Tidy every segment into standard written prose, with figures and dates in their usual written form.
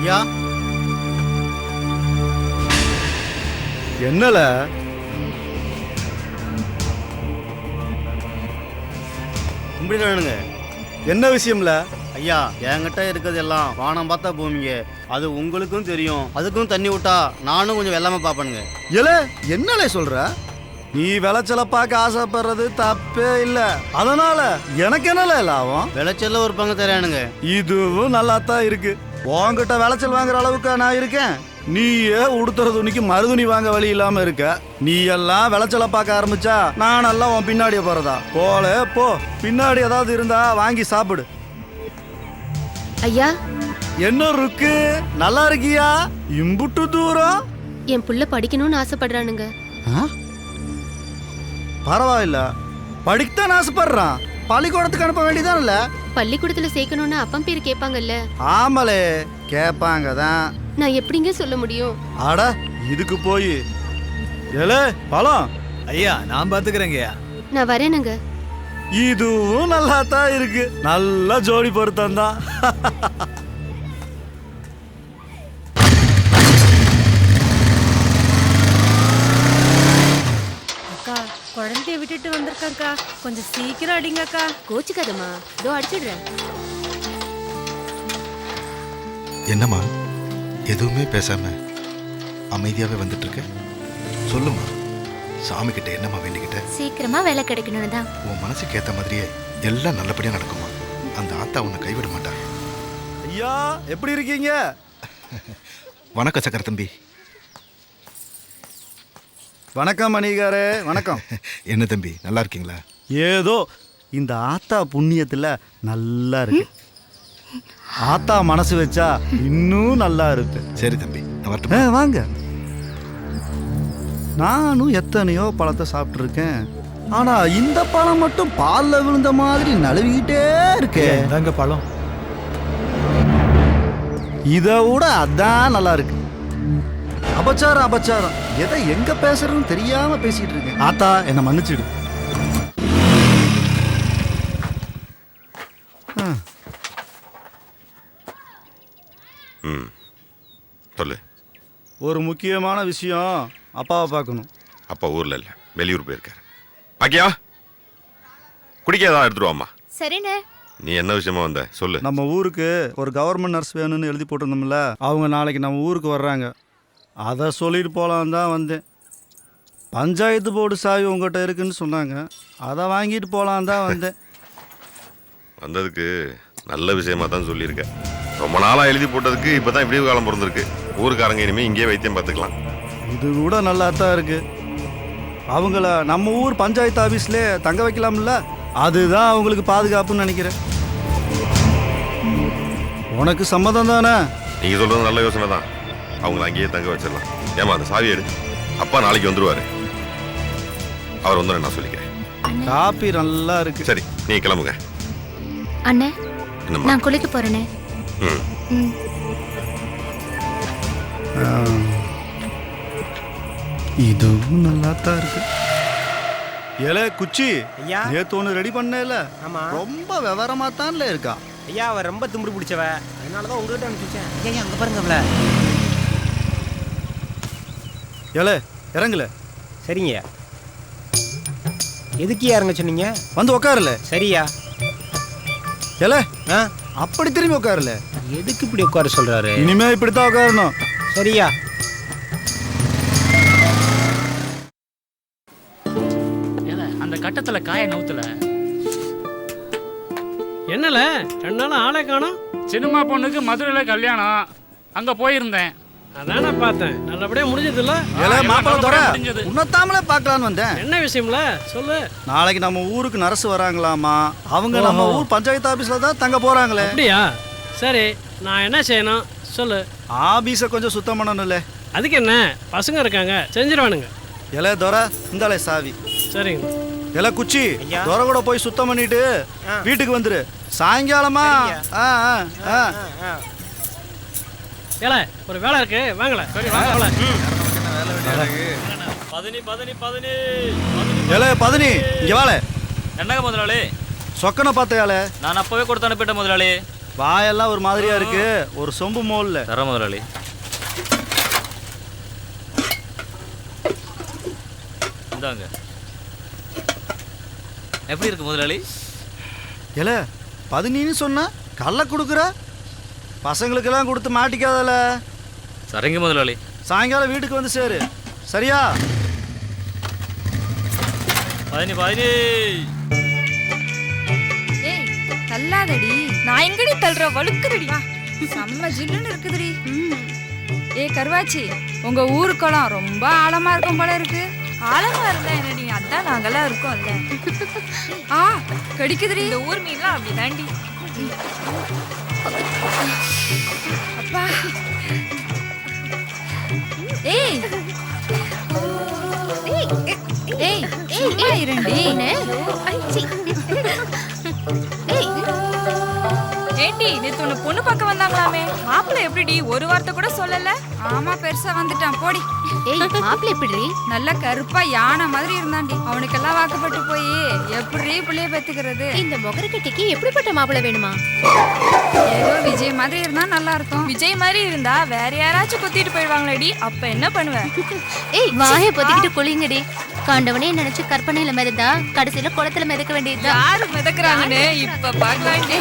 ஐயா என்னல கும்பிடுங்க. என்ன விஷயம்ல? ஐயா என்கிட்ட இருக்கிறது எல்லாம் வானம் பார்த்தா பூமிங்க. அது உங்களுக்கும் தெரியும். அதுக்கும் தண்ணி விட்டா நானும் கொஞ்சம் வெள்ளாம பாப்பனுங்க. என்னல சொல்ற? நீ விளைச்சலை பார்க்க ஆசைப்படுறது தப்பே இல்ல. அதனால எனக்கு என்னல லாபம்? விளைச்சல்ல ஒரு பங்கு தரானுங்க. இதுவும் நல்லா தான் இருக்கு. உன்கிட்ட விளைச்சல் வாங்குற அளவுக்கு நான் இருக்கேன். நீயே உடுத்துற துணிக்கு மறுதுணி வாங்க வழி இல்லாம இருக்க. நீ எல்லாம் விளைச்சலை பார்க்க ஆரம்பிச்சா நான் எல்லாம் உன் பின்னாடியே போறதா? போல போ, பின்னாடி ஏதாவது இருந்தா வாங்கி சாப்பிடு. ஐயா என்ன இருக்கு? நல்லா இருக்கியா? இம்புட்டு தூரம் என் புள்ள படிக்கணும்னு ஆசைப்படுறானுங்க. பரவாயில்ல, படிக்கத்தான் ஆசைப்படுறான். பள்ளிக்கூடத்துக்கு அனுப்ப வேண்டியதான்ல. பள்ளிக்கூடத்துல சேர்க்கணும்னு அப்பன் பேர் கேட்பாங்கல்ல? ஆமலே கேட்பாங்க தான். நான் எப்படிங்க சொல்ல முடியும்? அட இதுக்கு போய் ஏலே பழம். ஐயா நான் பாத்துக்கிறேங்கய்யா. நான் வரேனுங்க. இதுவும் நல்லா தான் இருக்கு. நல்ல ஜோடி பொருத்தம் தான். அக்கா குழந்தைய விட்டுட்டு வந்திருக்கேன்க்கா, கொஞ்சம் சீக்கிரம் அடிங்கக்கா. கோச்சுக்காதம்மா, இதோ அடிச்சிடுறேன். என்னம்மா எதுவுமே பேசாம அமைதியாவே வந்துட்டு இருக்க? சொல்லுமா, சாமி கிட்ட என்னம்மா வேண்டிக்கிட்ட? சீக்கிரமா வேலை கிடைக்கணும்னு தான். உன் மனசுக்கு ஏத்த மாதிரியே எல்லாம் நல்லபடியா நடக்குமா. அந்த ஆத்தா உன்னை கைவிட மாட்டா. ஐயா எப்படி இருக்கீங்க? வணக்கம் சக்கர தம்பி. வணக்கம் மணிகாரே. வணக்கம். என்ன தம்பி நல்லா இருக்கீங்களா? ஏதோ இந்த ஆத்தா புண்ணியத்துல நல்லா இருக்கு. ஆத்தா மனசு வச்சா இன்னும் நல்லா இருக்கு. சரி தம்பி நான் வரட்டும். வாங்க. நானும் எத்தனையோ பழத்தை சாப்பிட்டு இருக்கேன். ஆனா இந்த பழம் மட்டும் பால்ல விழுந்த மாதிரி நழுவிக்கிட்டே இருக்கு. இதாங்க பழம். இதை விட அதான் நல்லா இருக்கு. அபச்சாரம் அபச்சாரம், எதை எங்க பேசுறதுன்னு தெரியாம பேசிட்டு இருக்கேன். ஆத்தா என்ன மன்னிச்சிடு. சொல்லு. ஒரு முக்கியமான விஷயம். அப்பாவை பார்க்கணும். அப்பா ஊர்ல இல்ல, வெளியூர் போயிருக்காரு. பாக்கியா குடிக்க ஏதாவது எடுத்துருவாம்மா. சரிண்ணே. நீ என்ன விஷயமா வந்த சொல்லு. நம்ம ஊருக்கு ஒரு கவர்மெண்ட் நர்ஸ் வேணும்னு எழுதி போட்டிருந்தோம்ல, அவங்க நாளைக்கு நம்ம ஊருக்கு வர்றாங்க. அதை சொல்லிட்டு போகலான் தான் வந்தேன். பஞ்சாயத்து போர்டு சாவி உங்கள்கிட்ட இருக்குன்னு சொன்னாங்க. அதை வாங்கிட்டு போகலான் தான் வந்தேன். வந்ததுக்கு நல்ல விஷயமா தான் சொல்லியிருக்க. ரொம்ப நாளாக எழுதி போட்டதுக்கு இப்போ தான் இப்படி காலம் பிறந்திருக்கு. ஊருக்காரங்க இனிமேல் இங்கேயே வைத்தியம் பார்த்துக்கலாம். இது கூட நல்லா தான் இருக்கு. அவங்கள நம்ம ஊர் பஞ்சாயத்து ஆஃபீஸ்லேயே தங்க வைக்கலாம்ல, அதுதான் அவங்களுக்கு பாதுகாப்புன்னு நினைக்கிறேன். உனக்கு சம்மதம் தானே? நீங்கள் சொல்கிறது நல்ல யோசனை தான். அவங்கள அங்கேயே தங்க வச்சிடலாம். ஏமா அந்த சாவி எடு. அப்பா நாளைக்கு வந்துடுவார். அவர் வந்து நான் சொல்லிக்கிறேன். காப்பி நல்லா இருக்கு. சரி நீ கிளம்புங்க. அண்ணே என்னம்மா? நான் குளிக்க போறேனே. இதுவும் நல்லா தான் இருக்கு. ஏலே குச்சி, ஐயா நேத்து ஒன்று ரெடி பண்ணல. ஆமா. ரொம்ப விவரமா தான்ல இருக்கா. ஐயா அவ ரொம்ப திமிரு பிடிச்சவ, அதனாலதான் உங்ககிட்ட அனுப்பிச்சேன். ஐயா அங்க பாருங்க அவள. ஏலே இறங்கல. சரிங்க. எதுக்கு இறங்க சொன்னீங்க? வந்து உட்காருல. சரியா. ஏலே அப்படி திரும்பி உட்காருல. எதுக்கு இப்படி உட்கார சொல்றாரு? இனிமே இப்படித்தான் உட்காரணும். சரியா. அந்த கட்டத்துல காய நவுத்துல என்னல 2 நாள் ஆளே காணோம்? சினிமா பொண்ணுக்கு மதுரையில கல்யாணம், அங்க போயிருந்தேன். அதானே பார்த்தேன். நல்லபடியா முடிஞ்சதுல்ல? ஏலே மாப்பிள்ளை தோற உன்னத்தாமலே பார்க்கலான்னு வந்தேன். என்ன விஷயம்ல சொல்லு. நாளைக்கு நம்ம ஊருக்கு நர்ஸ் வராங்களாமா. அவங்க நம்ம ஊர் பஞ்சாயத்து ஆபீஸ்ல தான் தங்க போறாங்களே. அப்படியா? சரி, நான் என்ன செய்யணும் சொல்லு. ஆபீஸை கொஞ்சம் சுத்தம் பண்ணணும்ல. அதுக்கு என்ன, பசங்க இருக்காங்க, செஞ்சிருவானுங்க. ஏலே தோற இந்தாலே சாவி. சரிங்க. ஏலே குச்சி, தோற கூட போய் சுத்தம் பண்ணிட்டு வீட்டுக்கு வந்துரு. சாயங்காலமா ஏல ஒரு வேலை இருக்கு, வாங்கல. சரி வாங்கல. ஏலே பதனி இங்க வாழ. என்னங்க முதலாளி? சொக்கனை பார்த்தையாலே? நான் அப்பவே கொடுத்து அனுப்பிட்டேன் முதலாளி. வாயெல்லாம் ஒரு மாதிரியா இருக்கு. ஒரு சொம்பு மோல்ல தர முதலாளி. இந்தாங்க. எப்படி இருக்கு முதலாளி? ஏல பதினின்னு சொன்ன கல்ல கொடுக்குற, பசங்களுக்கெல்லாம் கொடுத்து மாட்டிக்காதல. சரிங்க முதலாளி. சாயங்காலம் வீட்டுக்கு வந்து சேரு, சரியா? பதினி ஏய் தள்ளாதடி. நான் எங்கடி தள்ளுற, வழுக்குதடி. செம்ம ஜில்லுன்னு இருக்குதுடி. ஏய் கருவாச்சி, உங்க ஊரு குளம் ரொம்ப ஆழமா இருக்கும் போல இருக்கு. ஆழமா இருந்தா என்னடி, அதான் நாங்கெல்லாம் இருக்கோம்ல. ஆ கடிக்குதுடி. இந்த ஊர் மீன்லாம் அப்படி தாண்டி. அப்பா ஏய் ஏய் ஏய் இரண்டி. ஏண்டி நேத்து உன்னை பொண்ணு பார்க்க வந்தாங்களாமே, மாப்பிள்ளை எப்படிடி? ஒரு வார்த்தை கூட சொல்லல. ஆமா பெருசா வந்துட்டான் போடி. ஏய் மாப்பிள்ளை எப்படி? நல்ல கருப்பா யானை மாதிரி இருந்தாண்டி. அவனுக்கெல்லாம் வாக்கப்பட்டு போய் எப்படி பிள்ளைய பெத்துக்கிறது? இந்த முகரக்கட்டைக்கு எப்படிப்பட்ட மாப்பிள்ளை வேணுமா? ஏதோ விஜய் மாதிரி இருந்தா நல்லா இருக்கும். விஜய் மாதிரி இருந்தா வேற யாராச்சும் குத்திட்டு போயிடுவாங்களேடி, அப்ப என்ன பண்ணுவ? ஏய் வாயை பொத்திக்கிட்டு குளிங்கடி. காண்டவனே நினைச்சு கற்பனையில மிதந்தா கடைசியில குளத்துல மிதக்க வேண்டியதுதான். யாரு மிதக்குறாங்கன்னு இப்ப பாக்கலாண்டி.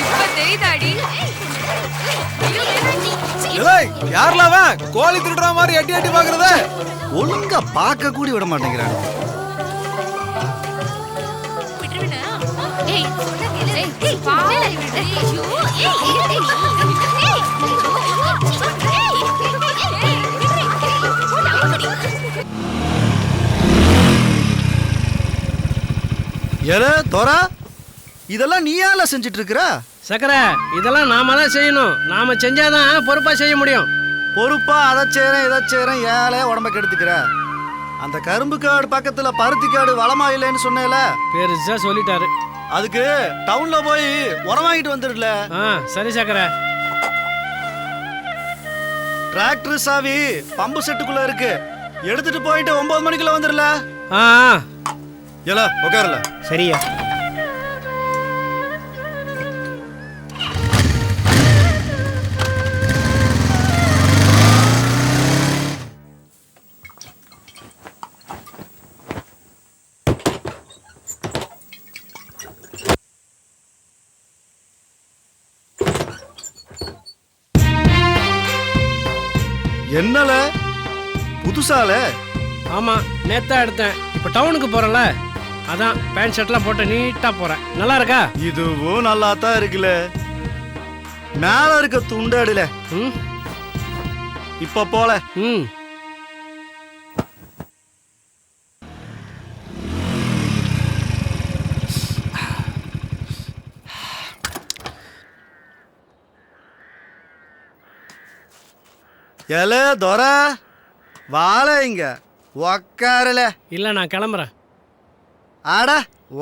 இப்ப தெரியுதாடி? யாருல அவன் கோழி திருடுற மாதிரி எட்டி எட்டி பாக்குறத? ஒழுங்கா பார்க்க கூடி விட மாட்டேங்கிறாங்க. ஏய் ஏல தோரா, இதெல்லாம் நீயால செஞ்சிட்டு இருக்கிற? சக்கரை இதெல்லாம் நாம தான் செய்யணும். நாம செஞ்சாதான் பொறுப்பா செய்ய முடியும். பொறுப்பா அதை செய்யறேன் இதை செய்யறேன், ஏழே உடம்ப கெடுத்துக்கிற. அந்த கரும்பு காடு பக்கத்துல பருத்தி காடு வளமா இல்லைன்னு சொன்னேல, பெருசா சொல்லிட்டாரு. அதுக்கு டவுன்ல போய் உரம் வாங்கிட்டு வந்துடல. சரி சக்கரை. டிராக்டர் சாவி பம்பு செட்டுக்குள்ள இருக்கு, எடுத்துட்டு போயிட்டு 9 மணிக்குள்ள வந்துடல. ஏல உட்காரல. சரியா? என்னல புதுசால? ஆமா நேத்தா எடுத்தேன். இப்ப டவுனுக்கு போறல, அதான் பேண்ட் ஷர்ட்லாம் போட்டு நீட்டா போறேன். நல்லா இருக்கா? இதுவும் நல்லா தான் இருக்குல்ல. மேல இருக்க துண்டாடுல இப்ப போல. ஏல தோர வாழ இங்க உக்காரல. இல்ல நான் கிளம்புறேன். ஆடா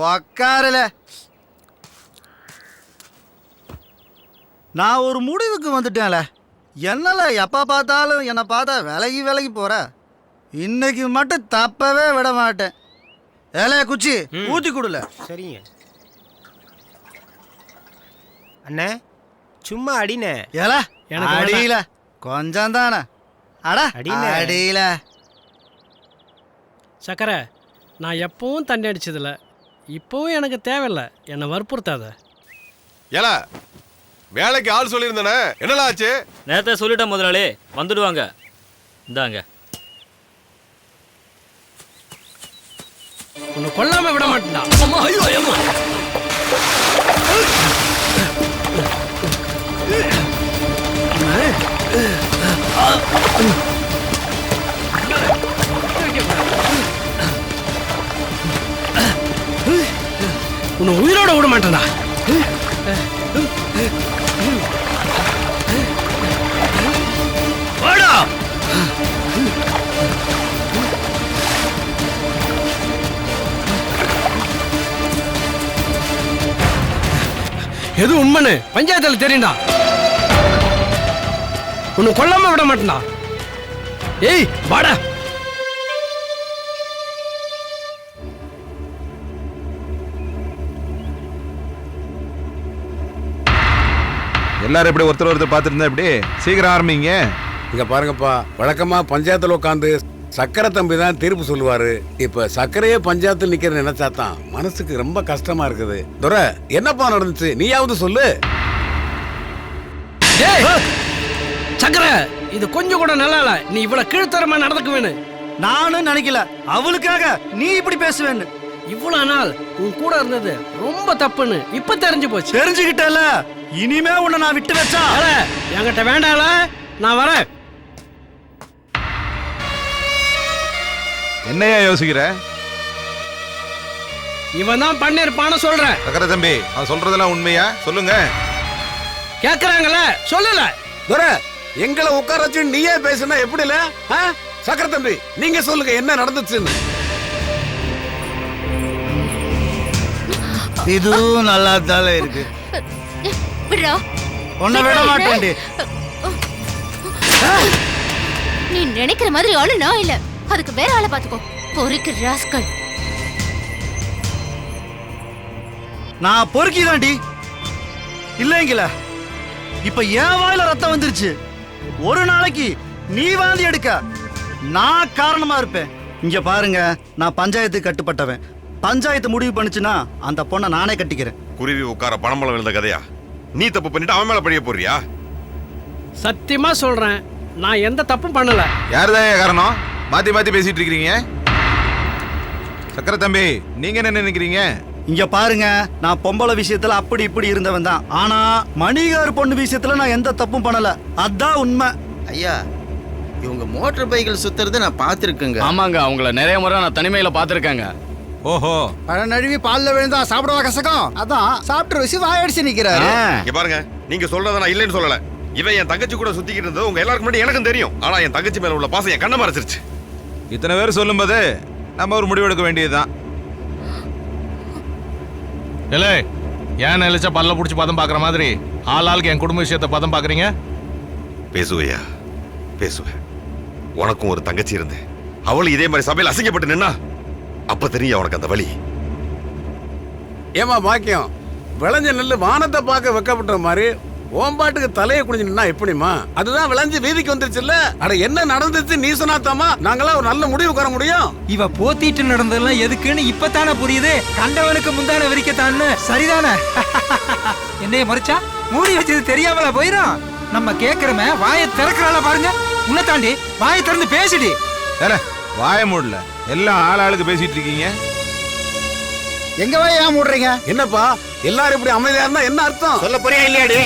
உக்காரல. நான் ஒரு முடிவுக்கு வந்துட்டேன்ல. என்னல எப்ப பார்த்தாலும் என்னை பார்த்தா விலகி விலகி போற. இன்னைக்கு மட்டும் தப்பவே விட மாட்டேன். ஏலே குச்சி ஊத்தி கொடுல. சரிங்க அண்ணே, சும்மா அடினே. ஏல எனக்கு அடியில கொஞ்சம் தானே. அடா அடியில. அடியில சக்கரை நான் எப்பவும் தண்ணி அடிச்சதில்ல, இப்பவும் எனக்கு தேவையில்லை. என்னை வற்புறுத்தாத. ஏல வேலைக்கு ஆள் சொல்லியிருந்தானே, என்னடா ஆச்சு? நேரத்தை சொல்லிட்டேன் முதலாளி, வந்துடுவாங்க. இந்தாங்க. உன்னை கொல்லாம விட மாட்டேன்டா. உன்னை உயிரோட விட மாட்டேன்டா. வாடா. எது உண்மைன்னு பஞ்சாயத்துல தெரியும்டா. உன்னை கொல்லாம விட மாட்டேன்டா. ஏய் வாடா. எல்லாரும் எப்படி ஒருத்தர் பார்த்துட்டு இருந்தா எப்படி சீக்கிரம் ஆரம்பிங்க. இங்க பாருங்கப்பா, வழக்கமா பஞ்சாயத்துல உட்காந்து சக்கரை தம்பி தான் தீர்ப்பு சொல்லுவாரு. இப்ப சக்கரையே பஞ்சாயத்துல நிக்கிற நினைச்சாதான் மனசுக்கு ரொம்ப கஷ்டமா இருக்குது. துரை, என்னப்பா நடந்துச்சு நீயாவது சொல்லு. சக்கரை இது கொஞ்சம் கூட நல்லா இல்ல. நீ இவ்வளவு கீழ்த்தரமா நடந்துக்க வேணும். நானும் நினைக்கல அவளுக்காக நீ இப்படி பேசுவேன்னு. இவ்வளவு நாள் உன் கூட இருந்தது ரொம்ப தப்புன்னு இப்ப தெரிஞ்சு போச்சு. தெரிஞ்சுக்கிட்டல, இனிமே உன்னை நான் விட்டு வச்சா என்கிட்ட வேண்டாம்ல, நான் வரேன். என்னையா யோசிக்கிற? இவன் தான் பண்ணிருப்பான்னு சொல்றேன். சக்கரை தம்பி, அவன் சொல்றதெல்லாம் உண்மையா? சொல்லுங்க. கேக்குறாங்கல்ல, சொல்லல. துரை, எங்களை உட்கார வச்சு நீயே பேசுனா எப்படில? சக்கரை தம்பி, நீங்க சொல்லுங்க என்ன நடந்துச்சுன்னு. இதுவும் நல்லா தானே இருக்கு. விடுறா. உன்னை விட மாட்டேன்டி. நீ நினைக்கிற மாதிரி ஆளு நான் இல்ல. அதுக்கு வேற ஆளை பாத்துக்கோ. பொறுக்கு ராஸ்கல். நான் பொறுக்கிதாண்டி இல்லைங்கள. இப்ப என் வாயில ரத்தம் வந்துருச்சு. ஒரு நாளைக்கு நீ வாந்தி எடுக்க நான் காரணமா இருப்பேன். இங்க பாருங்க, நான் பஞ்சாயத்துக்கு கட்டுப்பட்டவன். பஞ்சாயத்து முடிவு பண்ணுச்சுன்னா அந்த பொண்ணை நானே கட்டிக்கிறேன். குருவி உட்கார பணம்பளம் விழுந்த கதையா? நீ தப்பு பண்ணிட்டு அவன் மேல பழிய போறியா? சத்தியமா சொல்றேன், நான் எந்த தப்பும் பண்ணல. யாருதான் காரணம்? மாத்தி மாத்தி பேசிட்டு இருக்கீங்க. சக்கரை தம்பி, நீங்க என்ன நினைக்கிறீங்க? இங்க பாருங்க, நான் பொம்பளை விஷயத்துல அப்படி இப்படி இருந்தவன் தான். ஆனா மணிகார் பொண்ணு விஷயத்துல நான் எந்த தப்பும் பண்ணல. அதான் உண்மை. ஐயா, இவங்க மோட்டார் பைக்கில் சுத்துறது நான் பார்த்துருக்கேங்க. ஆமாங்க, அவங்கள நிறைய முறை நான் தனிமையில பார்த்துருக்கேங்க. ஓஹோ, பழம் நழுவி பால்ல விழுந்தா சாப்பிடுவா கசக்கம். அதான் சாப்பிட்டு ருசி வாயடிச்சு நிக்கிறாரு. இங்க பாருங்க, நீங்க சொல்றத நான் இல்லைன்னு சொல்லல. இவன் என் தங்கச்சி கூட சுத்திக்கிட்டு இருந்தது உங்க எல்லாருக்கும் முன்னாடி எனக்கும் தெரியும். ஆனா என் தங்கச்சி மேல உள்ள பாசம் என் கண்ணை மறைச்சிருச்சு. இத்தனை பேர் சொல்லும்போது நம்ம ஒரு முடிவு எடுக்க வேண்டியதுதான். இல்லை, ஏன் நிலைச்சா பல்ல பிடிச்சி பதம் பார்க்குற மாதிரி ஆளுக்கு என் குடும்ப விஷயத்தை பதம் பார்க்குறீங்க? பேசுவையா? பேசுவேன். உனக்கும் ஒரு தங்கச்சி இருந்து அவளும் இதே மாதிரி சபையில் அசிங்கப்பட்டு நின்னா அப்ப தெரியும் உனக்கு அந்த வலி. ஏமா பாக்கியம், விளைஞ்ச நெல்லு வானத்தை பார்க்க வைக்கப்பட்ட மாதிரி ஓம்பாட்டுக்கு தலையை குடிஞ்சு நின்னா எப்படிமா? அதுதான் விளைஞ்சு வீதிக்கு வந்துருச்சுல்ல. அட என்ன நடந்துச்சு நீ சொன்னாத்தாமா நாங்களாம் ஒரு நல்ல முடிவு வர முடியும். இவ போத்திட்டு நடந்ததெல்லாம் எதுக்குன்னு இப்பதானே புரியுது. கண்டவனுக்கு முந்தான விரிக்கத்தான்னு. சரிதானே? என்னைய மறைச்சா மூடி வச்சது தெரியாமல போயிடும். நம்ம கேக்குறமே வாயை திறக்கிறாள பாருங்க. உன்னை தாண்டி வாயை திறந்து பேசிடி. வாய மூடல, எல்லாம் ஆளுக்கு பேசிட்டு இருக்கீங்க. எங்க வாய ஏன் மூடுறீங்க? என்னப்பா எல்லாரும் இப்படி அமைதியா இருந்தா என்ன அர்த்தம்? சொல்ல போறியா இல்லையாடி?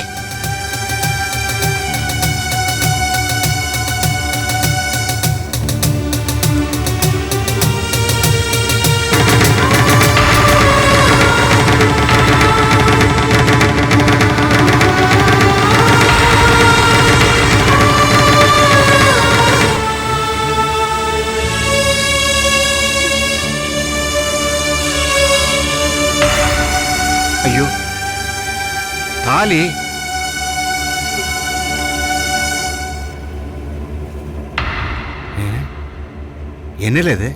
ஐயோ, தாலி. என்னல இது?